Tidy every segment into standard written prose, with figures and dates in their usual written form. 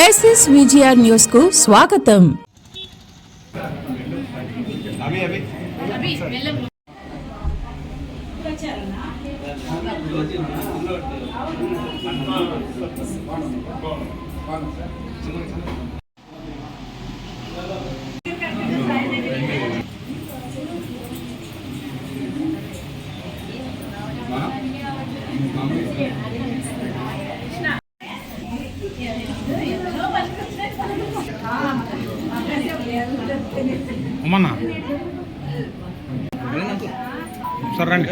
Crisis VGR news కు స్వాగతం. అమ్మన్నా sir రండి.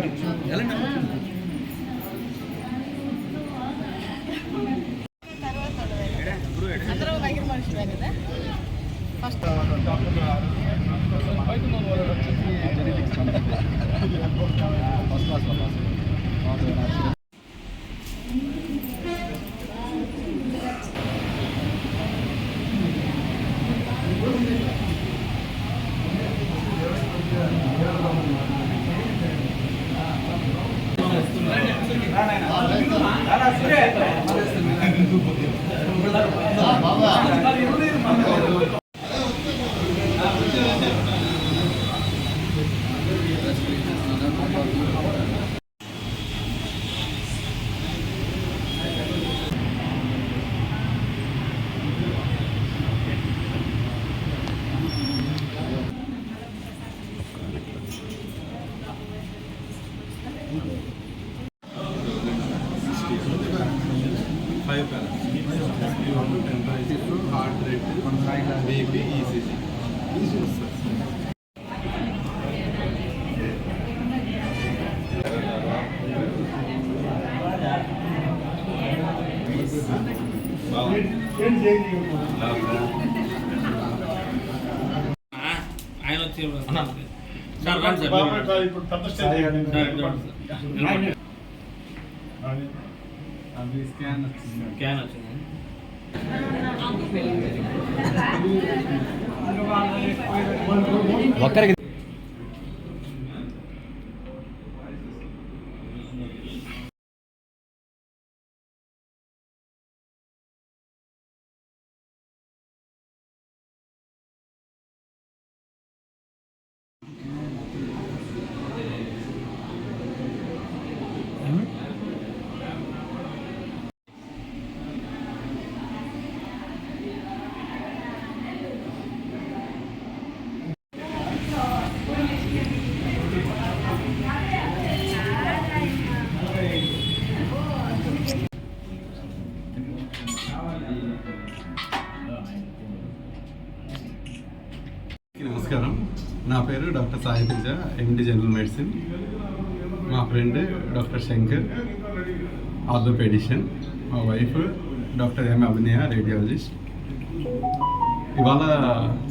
హార్ట్ రేట్, బీపీ, ఈసీజీ ఆయన వచ్చి సార్ రండి సార్. ఇప్పుడు స్కాన్ వచ్చింది. ఒక్కరికి నమస్కారం. నా పేరు డాక్టర్ సాయి తేజ, ఎండి జనరల్ మెడిసిన్. మా ఫ్రెండ్ డాక్టర్ శంకర్, ఆర్థోపెడిషియన్. మా వైఫ్ డాక్టర్ ఎం అభినయ, రేడియాలజిస్ట్. ఇవాళ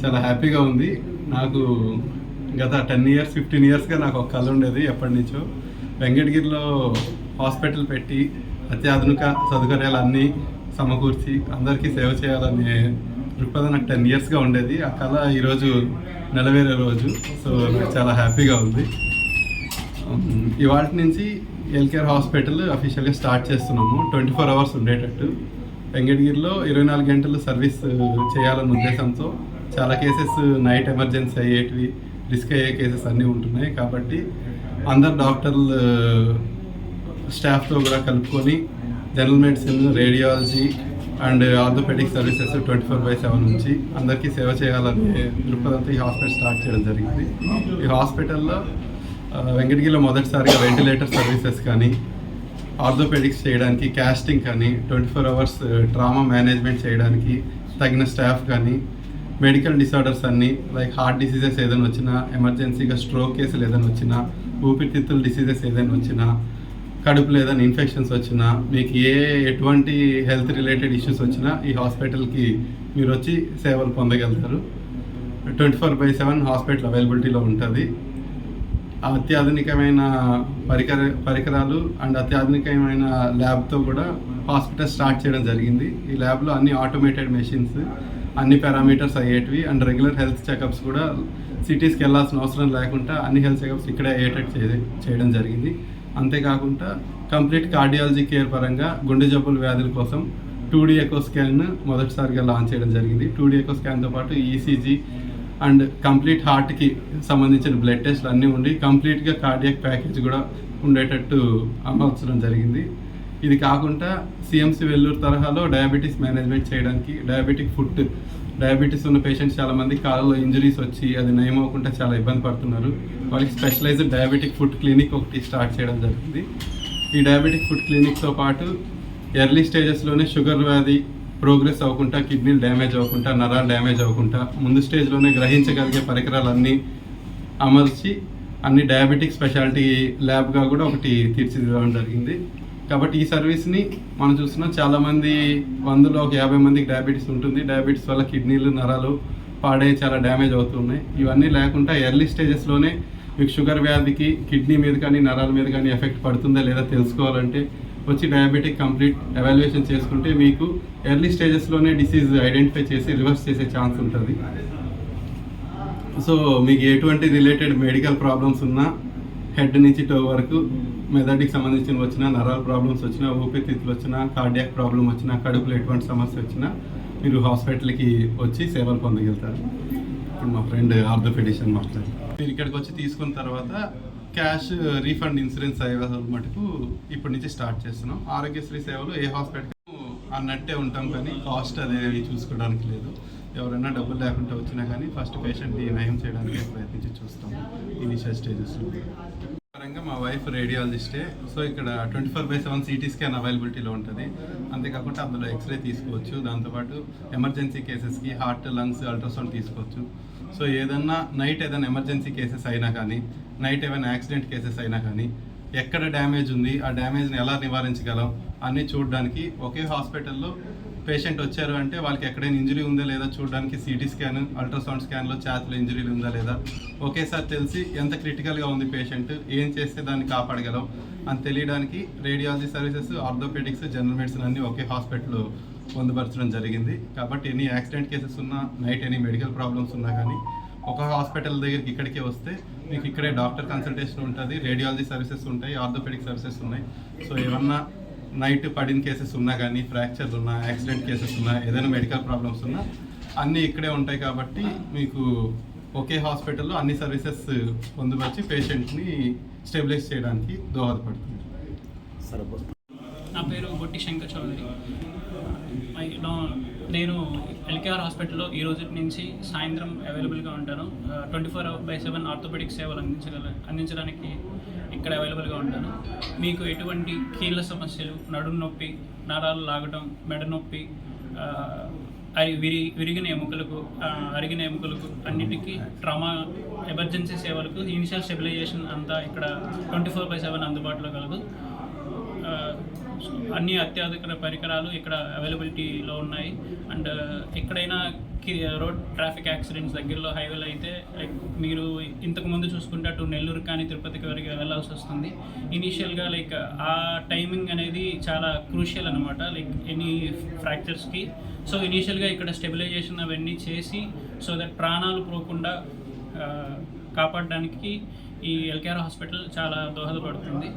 చాలా హ్యాపీగా ఉంది. నాకు గత 10 years 15 yearsగా నాకు ఒక కళ ఉండేది ఎప్పటి నుంచో. వెంకటగిరిలో హాస్పిటల్ పెట్టి అత్యాధునిక సౌకర్యాలన్నీ సమకూర్చి అందరికీ సేవ చేయాలనే దృక్పథం నాకు 10 yearsగా ఉండేది. ఆ కళ ఈరోజు నెలవేరే రోజు. సో నాకు చాలా హ్యాపీగా ఉంది. ఇవాటి నుంచి హెల్త్ హాస్పిటల్ అఫీషియల్గా స్టార్ట్ చేస్తున్నాము. 24 hours ఉండేటట్టు వెంకటగిరిలో 24 గంటలు సర్వీస్ చేయాలన్న ఉద్దేశంతో చాలా కేసెస్ నైట్ ఎమర్జెన్సీ అయ్యేటివి, రిస్క్ అయ్యే కేసెస్ అన్నీ ఉంటున్నాయి. కాబట్టి అందరు డాక్టర్లు స్టాఫ్తో కూడా కలుపుకొని general medicine, radiology and orthopaedic services 24/7 నుంచి అందరికీ సేవ చేయాలనే దృక్పథంతో ఈ హాస్పిటల్ స్టార్ట్ చేయడం జరిగింది. ఈ హాస్పిటల్లో వెంకటగిరిలో మొదటిసారిగా వెంటిలేటర్ సర్వీసెస్ కానీ, ఆర్థోపెడిక్స్ చేయడానికి కాస్టింగ్ కానీ, 24 hours ట్రామా మేనేజ్మెంట్ చేయడానికి తగిన స్టాఫ్ కానీ, మెడికల్ డిసార్డర్స్ అన్నీ లైక్ హార్ట్ డిసీజెస్ ఏదైనా వచ్చినా, ఎమర్జెన్సీగా స్ట్రోక్ కేసులు ఏదైనా వచ్చినా, ఊపిరితిత్తుల డిసీజెస్ ఏదైనా వచ్చినా, కడుపులో ఏదైనా ఇన్ఫెక్షన్స్ వచ్చినా, మీకు ఎటువంటి హెల్త్ రిలేటెడ్ ఇష్యూస్ వచ్చినా ఈ హాస్పిటల్కి మీరు వచ్చి సేవలు పొందగలుగుతారు. 24/7 హాస్పిటల్ అవైలబిలిటీలో ఉంటుంది. అత్యాధునికమైన పరికరాలు అండ్ అత్యాధునికమైన ల్యాబ్తో కూడా హాస్పిటల్ స్టార్ట్ చేయడం జరిగింది. ఈ ల్యాబ్లో అన్ని ఆటోమేటెడ్ మెషిన్స్, అన్ని పారామీటర్స్ అయ్యేటివి అండ్ రెగ్యులర్ హెల్త్ చెకప్స్ కూడా సిటీస్కి వెళ్ళాల్సిన అవసరం లేకుండా అన్ని హెల్త్ చెకప్స్ ఇక్కడే అయ్యేటట్టు చేయడం జరిగింది. అంతేకాకుండా కంప్లీట్ కార్డియాలజీ కేర్ పరంగా గుండె జబ్బుల వ్యాధుల కోసం 2D ఎకో స్కాన్ మొదటిసారిగా లాంచ్ చేయడం జరిగింది. 2D ఎకో స్కాన్తో పాటు ఈసీజీ అండ్ కంప్లీట్ హార్ట్కి సంబంధించిన బ్లడ్ టెస్ట్లు అన్నీ ఉండి కంప్లీట్గా కార్డియాక్ ప్యాకేజ్ కూడా ఉండేటట్టు అమర్చడం జరిగింది. ఇది కాకుండా సిఎంసి వెల్లూరు తరహాలో డయాబెటీస్ మేనేజ్మెంట్ చేయడానికి డయాబెటీస్ ఉన్న పేషెంట్స్ చాలామంది కాళ్ళలో ఇంజరీస్ వచ్చి అది నయం అవ్వకుండా చాలా ఇబ్బంది పడుతున్నారు. వాళ్ళకి స్పెషలైజ్డ్ డయాబెటిక్ ఫుడ్ క్లినిక్ ఒకటి స్టార్ట్ చేయడం జరిగింది. ఈ డయాబెటిక్ ఫుడ్ క్లినిక్తో పాటు ఎర్లీ స్టేజెస్లోనే షుగర్ వ్యాధి ప్రోగ్రెస్ అవ్వకుండా, కిడ్నీలు డ్యామేజ్ అవ్వకుండా, నరాలు డ్యామేజ్ అవ్వకుండా ముందు స్టేజ్లోనే గ్రహించగలిగే పరికరాలన్నీ అమర్చి అన్ని డయాబెటిక్ స్పెషాలిటీ ల్యాబ్గా కూడా ఒకటి తీర్చిదిద్దడం జరిగింది. కాబట్టి ఈ సర్వీస్ని మనం చూస్తున్నాం, చాలామంది 100లో ఒక 50 మందికి డయాబెటీస్ ఉంటుంది. డయాబెటీస్ వల్ల కిడ్నీలు, నరాలు పాడే చాలా డ్యామేజ్ అవుతున్నాయి. ఇవన్నీ లేకుండా ఎర్లీ స్టేజెస్లోనే మీకు షుగర్ వ్యాధికి కిడ్నీ మీద కానీ నరాల మీద కానీ ఎఫెక్ట్ పడుతుందా లేదా తెలుసుకోవాలంటే వచ్చి డయాబెటిక్ కంప్లీట్ ఎవాల్యుయేషన్ చేసుకుంటే మీకు ఎర్లీ స్టేజెస్లోనే డిసీజ్ ఐడెంటిఫై చేసి రివర్స్ చేసే ఛాన్స్ ఉంటుంది. సో మీకు ఎటువంటి రిలేటెడ్ మెడికల్ ప్రాబ్లమ్స్ ఉన్నా, హెడ్ నుంచి టో వరకు మెదడుకి సంబంధించిన వచ్చినా, నరాల ప్రాబ్లమ్స్ వచ్చినా, ఊపిరితిత్తులు వచ్చినా, కార్డియాక్ ప్రాబ్లం వచ్చినా, కడుపులో ఎటువంటి సమస్య వచ్చినా మీరు హాస్పిటల్కి వచ్చి సేవలు పొందగలుగుతారు. ఇప్పుడు మా ఫ్రెండ్ ఆర్థోపెడిషన్ మాట్లాడారు. మీరు ఇక్కడికి వచ్చి తీసుకున్న తర్వాత క్యాష్ రీఫండ్ ఇన్సూరెన్స్ సేవలు మటుకు ఇప్పటి నుంచి స్టార్ట్ చేస్తున్నాం. ఆరోగ్యశ్రీ సేవలు ఏ హాస్పిటల్ అన్నట్టే ఉంటాం, కానీ కాస్ట్ అదేమి చూసుకోవడానికి లేదు. ఎవరైనా డబ్బులు లేకుండా వచ్చినా కానీ ఫస్ట్ పేషెంట్ని నయం చేయడానికి ప్రయత్నించి చూస్తాం ఇనిషియల్ స్టేజెస్లో. పరంగా మా వైఫ్ రేడియాలజిస్టే, సో ఇక్కడ 24/7 సిటీ స్కాన్ అవైలబిలిటీలో ఉంటుంది. అంతేకాకుండా అందులో ఎక్స్రే తీసుకోవచ్చు. దాంతోపాటు ఎమర్జెన్సీ కేసెస్కి హార్ట్, లంగ్స్, అల్ట్రాసౌండ్ తీసుకోవచ్చు. సో ఏదన్నా నైట్ ఏదైనా ఎమర్జెన్సీ కేసెస్ అయినా కానీ, నైట్ ఏమైనా యాక్సిడెంట్ కేసెస్ అయినా కానీ, ఎక్కడ డ్యామేజ్ ఉంది, ఆ డ్యామేజ్ని ఎలా నివారించగలం అన్నీ చూడడానికి ఒకే హాస్పిటల్లో పేషెంట్ వచ్చారు అంటే వాళ్ళకి ఎక్కడైనా ఇంజరీ ఉందా లేదా చూడడానికి సిటీ స్కాన్, అల్ట్రాసౌండ్ స్కాన్లో ఛాతీలో ఇంజరీలు ఉందా లేదా ఒకేసారి తెలిసి ఎంత క్రిటికల్గా ఉంది పేషెంట్, ఏం చేస్తే దాన్ని కాపాడగలం అని తెలియడానికి radiology services, orthopaedics, general medicine అన్నీ ఒకే హాస్పిటల్లో పొందుపరచడం జరిగింది. కాబట్టి ఎన్ని యాక్సిడెంట్ కేసెస్ ఉన్నా, నైట్ ఎనీ మెడికల్ ప్రాబ్లమ్స్ ఉన్నా కానీ ఒక హాస్పిటల్ దగ్గరికి ఇక్కడికే వస్తే మీకు ఇక్కడే డాక్టర్ కన్సల్టేషన్ ఉంటుంది, రేడియాలజీ సర్వీసెస్ ఉంటాయి, ఆర్థోపెడిక్ సర్వీసెస్ ఉన్నాయి. సో ఏమన్నా నైట్ పడిన కేసెస్ ఉన్నా కానీ, ఫ్రాక్చర్స్ ఉన్నా, యాక్సిడెంట్ కేసెస్ ఉన్నా, ఏదైనా మెడికల్ ప్రాబ్లమ్స్ ఉన్నా అన్నీ ఇక్కడే ఉంటాయి. కాబట్టి మీకు ఒకే హాస్పిటల్లో అన్ని సర్వీసెస్ పొందుపరిచి పేషెంట్ని స్టెబిలైజ్ చేయడానికి దోహదపడుతుంది. నా పేరు బొట్టి శంకర్ చౌదరి. నేను ఎల్కేఆర్ హాస్పిటల్లో ఈ రోజు నుంచి సాయంత్రం అవైలబుల్గా ఉంటాను. 24/7 ఆర్థోపెడిక్ సేవలు అందించడానికి ఇక్కడ అవైలబుల్గా ఉంటాను. మీకు ఎటువంటి కీళ్ళ సమస్యలు, నడుము నొప్పి, నరాలు లాగటం, మెడ నొప్పి, విరిగిన ఎముకలకు, అరిగిన ఎముకలకు అన్నిటికీ ట్రామా ఎమర్జెన్సీ సేవలకు ఇనిషియల్ స్టెబిలైజేషన్ అంతా ఇక్కడ 24/7 అందుబాటులో కలదు. అన్ని అత్యాధునిక పరికరాలు ఇక్కడ అవైలబిలిటీలో ఉన్నాయి. అండ్ ఎక్కడైనా రోడ్ ట్రాఫిక్ యాక్సిడెంట్స్ దగ్గరలో హైవేలో అయితే లైక్ మీరు ఇంతకుముందు చూసుకుంటే అటు నెల్లూరు కానీ తిరుపతికి వరకు వెళ్ళాల్సి వస్తుంది. ఇనీషియల్గా లైక్ ఆ టైమింగ్ అనేది చాలా క్రూషియల్ అనమాట, లైక్ ఎనీ ఫ్రాక్చర్స్కి. సో ఇనీషియల్గా ఇక్కడ స్టెబిలైజేషన్ అవన్నీ చేసి సో దట్ ప్రాణాలు పోకుండా కాపాడడానికి ఈ ఎల్కేఆర్ హాస్పిటల్ చాలా దోహదపడుతుంది.